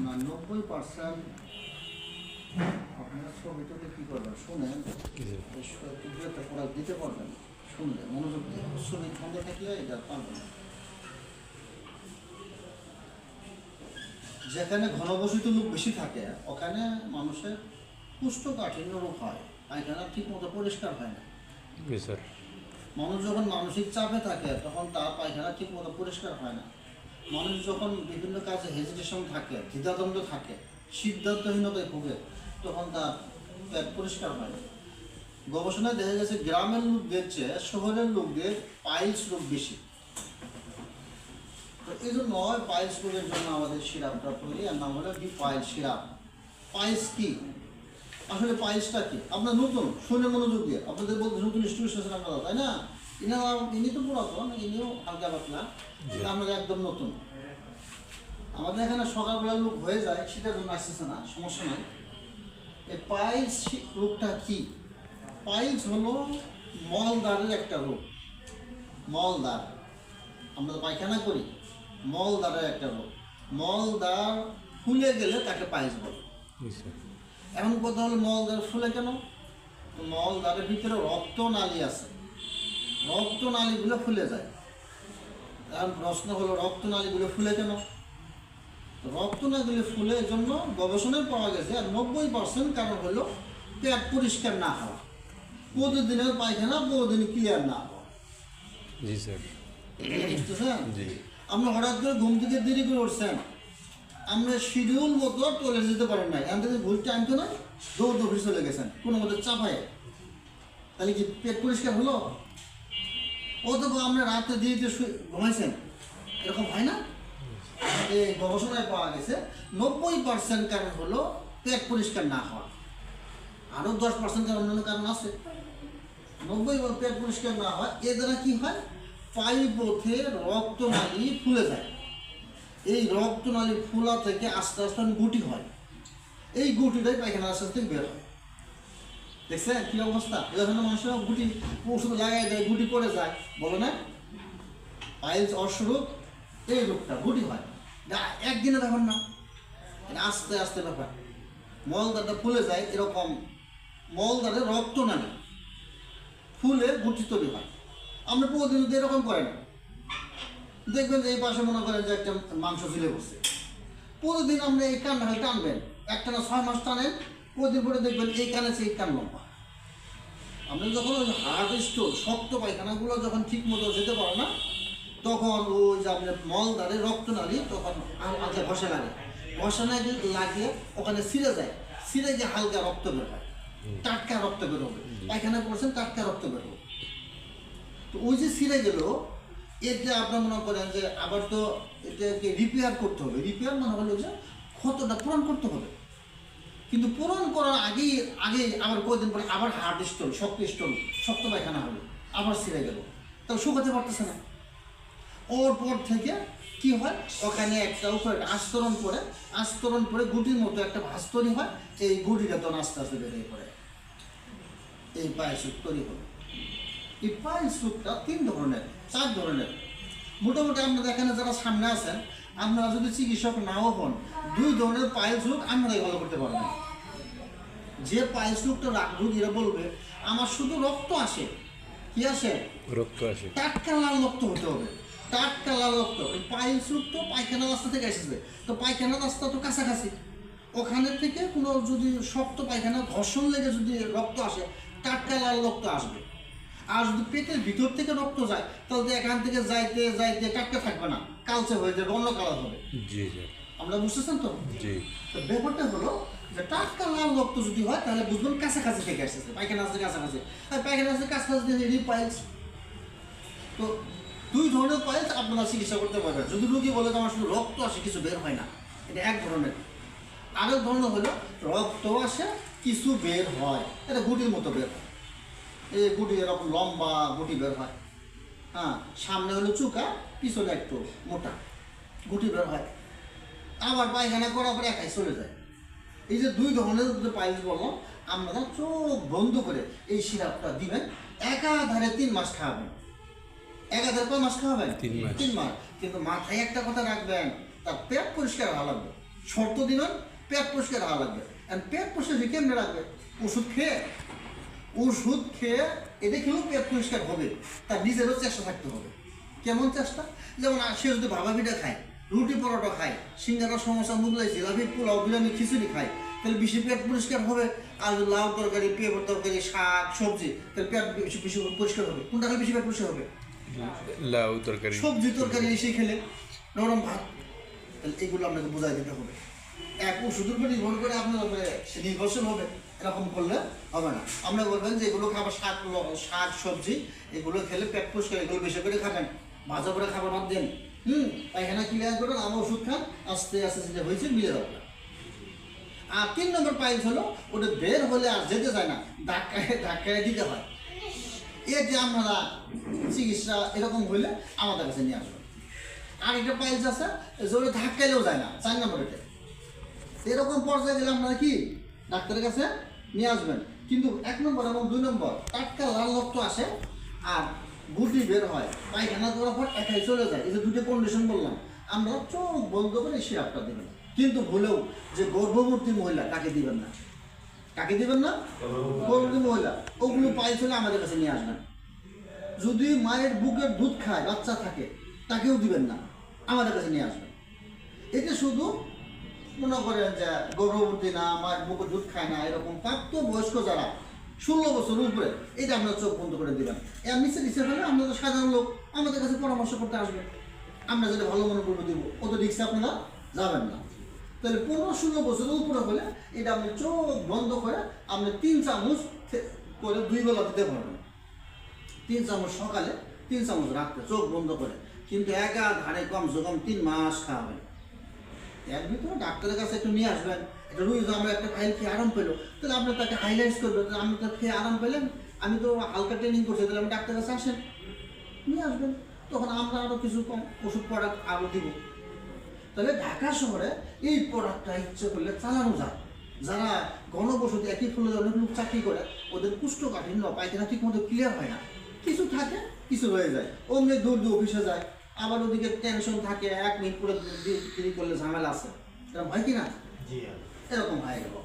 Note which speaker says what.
Speaker 1: না 90% আপনার ছবিটাতে কী করবেন শুনেন, একটা প্রোডাক্ট দিতে পারবেন শুনলে মনোযোগ দিয়ে। ছবি বন্ধ থাকলে এটা পারবেন না। যেখানে ঘনবসিত লোক বেশি থাকে ওখানে মানুষের কুষ্ঠকাঠিন্য রোগ হয়, পায়খানা ঠিক মতো পরিষ্কার হয় না।
Speaker 2: স্যার
Speaker 1: মানুষ যখন মানসিক চাপে থাকে তখন তার পায়খানা ঠিক মতো পরিষ্কার হয় না। মানুষ যখন বিভিন্ন কাজে হেজিটেশন থাকে, দ্বিধাদ্বন্দ্ব থাকে, সিদ্ধান্তহীনতায় ভোগে, তখন তার পেট পরিষ্কার হয় না। গবেষণায় দেখা গেছে গ্রামের লোকদের চেয়ে শহরের লোকদের পাইলস রোগ বেশি। তো এই জন্য পাইলস রোগের জন্য আমাদের সিরাপটা তৈরি, আর নাম হলো পাইল সিরাপ। পাইলস কি আসলে, পাইলসটা কি? আপনার নতুন শুনে মনোযোগ দিয়ে, আপনাদের বলতে নতুন স্টুডেন্ট আপনারা, তাই না? ইনি তো পুরাতন, ইনিও হালকা পাতলা, আমরা একদম নতুন। আমাদের এখানে সকালবেলা লোক হয়ে যায়, সেটার জন্য আসতেছে না, সমস্যা নাই। এই পাইলস রোগটা কি? পাইলস হলো মলদ্বারের একটা রোগ। মলদ্বার, আমরা পায়খানা করি, মলদ্বারের একটা রোগ। মলদ্বার ফুলে গেলে তাকে পাইলস বলে। এখন কথা হলো মলদ্বার ফুলে কেন? মলদ্বারের ভিতরে রক্তনালী আছে, রক্তনালীগুলো ফুলে যায়। এখন প্রশ্ন হলো রক্তনালীগুলো ফুলে কেন? রক্তনালীগুলো ফুলে জন্য গবেষণায় পাওয়া গেছে আর 90% কারণ হলো পেট পরিষ্কার না হওয়া, প্রতিদিনের পায়খানা প্রতিদিন ক্লিয়ার না হওয়া।
Speaker 2: জি স্যার।
Speaker 1: বুঝতেছেন?
Speaker 2: জি।
Speaker 1: আপনি হঠাৎ করে ঘুম থেকে দেরি করে উঠছেন, আমরা শিডিউল মতো টয়লেট যেতে পারেন নাই, এখান থেকে ভুল টাইম তো নয়, দৌড় দৌড়ে চলে গেছেন কোনো মতো চাপায়, তাহলে কি পেট পরিষ্কার হলো? অথবা আমরা রাতে দেরিতে ঘুমাইছেন, এরকম হয় না? এই গবেষণায় পাওয়া গেছে 90% কারণ হলো পেট পরিষ্কার না হওয়া, আরও 10% কারণ অন্যান্য কারণ আছে। 90 পেট পরিষ্কার না হয়, এ দ্বারা কি হয়? পায়ুপথে রক্তনালী ফুলে যায়। এই রক্তনালী ফুলা থেকে আস্তে আস্তে গুটি হয়, এই গুটিটাই পায়খানা আস্তে আস্তে বের হয়। দেখছেন কি অবস্থা? এখানে মানুষের গুটি ওষুধ লাগাই দেয়, গুটি পড়ে যায়, বলো না? পাইলস অস্বরূপ এই রোগটা গুটি হয়, একদিনে দেখুন না, আস্তে আস্তে ব্যাপার। মলদারটা ফুলে যায়, এরকম মলদারে রক্তনালী ফুলে গুটি তৈরি হয়। আমরা প্রতিদিন যদি এরকম করেন, দেখবেন যে এই পাশে মনে করেন যে একটা মাংস ঝুলে বসছে, প্রতিদিন আমরা এই কান টানবেন, একটা না 6 মাস টানেন, প্রতিদিন পরে দেখবেন এই কানে সেই কান লম্বা। আমরা যখন ওই হার্ড স্টোর শক্ত পায়খানাগুলো যখন ঠিক মতো যেতে পারে না, তখন ওই যে আপনার মলদ্বারে রক্তনালী তখন আগে ঘষা লাগে, ঘষা লাগিয়ে ওখানে ছিঁড়ে যায়, ছিঁড়ে গিয়ে হালকা রক্ত বের হয়, টাটকা রক্ত বের হবে। পায়খানা করছেন, টাটকা রক্ত বের হবে। তো ওই যে ছিঁড়ে গেল, এটা আপনার মনে করেন যে আবার তো এটাকে রিপেয়ার করতে হবে। রিপেয়ার মানে হলো যে ক্ষতটা পূরণ করতে হবে, কিন্তু পূরণ করার আগেই আবার কয়েকদিন পরে আবার হার্ড স্টোন, শক্ত পায়খানা হলো, আবার ছিঁড়ে গেল, তাও শুকাতে পারতেছে না। ওর পর থেকে কি হয়, ওখানে একটা উপরে আস্তরণ পরে গুটির মতো একটা ভাঁজ তৈরি হয়, এই গুটিটা তখন আস্তে আস্তে বেরিয়ে পড়ে, এই পায়ের সুখ তৈরি হলো। এই পাইলস রোগটা 3 ধরনের 4 ধরনের। মোটামুটি আপনাদের এখানে যারা সামনে আছেন, আপনারা যদি চিকিৎসক নাও হন, 2 ধরনের পাইলস রোগ আপনারাই ভালো করতে পারবেন। যে পাইলস রোগটা রোগীরা বলবে আমার শুধু রক্ত আসে, কি আসে?
Speaker 2: রক্ত আসে,
Speaker 1: টাটকা লাল রক্ত হতে হবে, টাটকা লাল রক্ত। এই পাইলস রোগ তো পায়খানা রাস্তা থেকে এসেছে, তো পায়খানা রাস্তা তো কাছাকাছি, ওখানে থেকে কোনো যদি শক্ত পায়খানা ঘর্ষণ লেগে যদি রক্ত আসে, টাটকা লাল রক্ত আসবে। আর যদি পেটের ভিতর থেকে রক্ত যায়, তাহলে এখান থেকে যাইতে যাইতে টাটকা থাকবে না, কালচে হয়ে যাবে, অন্য কালার হবে।
Speaker 2: জি স্যার।
Speaker 1: আমরা বুঝতেছেন তো?
Speaker 2: জি।
Speaker 1: তো ব্যাপারটা হলো যে টাটকা লাল রক্ত যদি হয়, তাহলে বুঝবেন কাছাকাছি থেকে এসেছে, পায়খানা আসছে কাছাকাছি, আর পায়খানা আসছে কাছাকাছি দিয়ে পাইলস। তো 2 ধরনের পাইলস আপনারা চিকিৎসা করতে পারবেন। যদি রোগী বলে যে আমার শুধু রক্ত আসে, কিছু বের হয় না, এটা এক ধরনের। আরেক ধরনের হলো রক্ত আসে, কিছু বের হয়, এটা গুটির মতো বের হয়, এই গুটি এরকম লম্বা গুটি বের হয়, হ্যাঁ, সামনে হলো চুকা, পিছনে একটু মোটা গুটি বের হয়, আবার পায়খানা করার পরে একাই চলে যায়। এই যে 2 ধরনের যে পাইলস বললাম, আপনারা চোখ বন্ধ করে এই সিরাপটা দিবেন, একাধারে 3 মাস খাওয়াবেন। একাধারে কয় মাস খাওয়াবেন?
Speaker 2: 3 মাস।
Speaker 1: 3 মাস। কিন্তু মাথায় একটা কথা রাখবেন, তার পেট পরিষ্কার হওয়া লাগবে। শর্ত দিবেন পেট পরিষ্কার রাখা লাগবে। আর পেট পরিষ্কার কেমনে রাখবে? ওষুধ খেয়ে এটা খেলেও পেট পরিষ্কার হবে, তার নিজেরও চেষ্টা থাকতে হবে। কেমন চেষ্টা? যেমন সে যদি ভাবা পিঠা খায়, রুটি পরোটা খায়, সিঙ্গারা সমোসা মুগলাই জিলাপি পোলাও বিরিয়ানি খিচুড়ি খায়, তাহলে বেশি পেট পরিষ্কার হবে। আর লাউ তরকারি পেঁপের তরকারি শাক সবজি, তাহলে পেট বেশি বেশি পরিষ্কার হবে। কোনটা খেলে বেশি পেট পরিষ্কার হবে?
Speaker 2: লাউ তরকারি,
Speaker 1: সবজি তরকারি এসে খেলে, নরম ভাত। তাহলে এগুলো আপনাকে বোঝাই দিতে হবে। এক ওষুধের উপর নির্ভর করে আপনার উপরে সে নির্ভরশীল হবে, এরকম করলে হবে না। আমরা বলবেন যে এগুলো খাবার শাক সবজি এগুলো খেলে পেট পরিষ্কার, এগুলো বেশি করে খাবেন, ভাজা করে খাবার বাদ দেন। পায়খানা ক্লিয়ার করেন, আমার ওষুধ খান, আস্তে আস্তে যেটা হয়েছে মিলে যাবে। আর 3 নম্বর পাইলস হলো ওটা বের হলে আর যেতে যায় না, ধাক্কায় দিতে হয়। এর যে আপনারা চিকিৎসা এরকম হইলে আমাদের কাছে নিয়ে আসবেন। আর একটা পাইলস আছে যে ওটা ধাক্কাইলেও যায় না, 4 নম্বর এটা। এরকম পর্যায়ে গেলে আপনারা কি ডাক্তারের কাছে নিয়ে আসবেন। কিন্তু 1 নম্বর এবং 2 নম্বর টাটকা লাল রক্ত আসে আর গুটি বের হয়, পায়খানা করার পর একাই চলে যায়। এই যে দুটো কন্ডিশন বললাম, আমরা চোখ বন্ধ করে সিরাপটা দেবেন। কিন্তু ভুলেও যে গর্ভবতী মহিলা তাকে দিবেন না। কাকে দিবেন না? গর্ভবতী মহিলা। ওগুলো পাইলস হলে আমাদের কাছে নিয়ে আসবেন। যদি মায়ের বুকের দুধ খায় বাচ্চা থাকে তাকেও দিবেন না, আমাদের কাছে নিয়ে আসবেন। এটা শুধু মনে করেন যে গর্ভবতী না, মায়ের বুকের দুধ খায় না, এরকম প্রাপ্ত বয়স্ক যারা 16 বছর উপরে, এটা আপনারা চোখ বন্ধ করে দেবেন। এর নিচে নিচে হলে আমরা তো সাধারণ লোক, আমাদের কাছে পরামর্শ করতে আসবেন, আমরা যেটা ভালো মনে করবো দিব, অত রিক্সে আপনারা যাবেন না। তাহলে 15-16 বছরের উপরে হলে এটা আপনি চোখ বন্ধ করে আপনি 3 চামচ করে 2 বেলা দিতে পারবেন। 3 চামচ সকালে, 3 চামচ রাত্রে, চোখ বন্ধ করে। কিন্তু একাধারে কমসে কম 3 মাস খাওয়াবেন। এর ভিতরে ডাক্তারের কাছে একটু নিয়ে আসবেন। এটা রুই আমরা একটা ফাইল খেয়ে আরাম পেলো, তাহলে আপনি তাকে হাইলাইট করবেন যে আপনি তো খেয়ে আরাম পেলেন, আমি তো হালকা ট্রেনিং করছি, তাহলে আমি ডাক্তারের কাছে আসেন, নিয়ে আসবেন। তখন আমরা আরও কিছু কম ওষুধ প্রোডাক্ট আরও দিব। তাহলে ঢাকা শহরে এই প্রোডাক্টটা ইচ্ছে করলে চালানো যায়। যারা ঘনবসতি একই ফলে অনেক লোক চাকরি করে, ওদের কুষ্ঠকাঠিন্য পায়খানা ঠিক মতো ক্লিয়ার হয় না, কিছু থাকে কিছু রয়ে যায়, অমনি দূর অফিসে যায়। আবার ওদিকে টেনশন থাকে, 1 মিনিট করে দেরি করলে ঝামেলা আছে, এরকম হয় কি না? এরকম হয়ে গেল।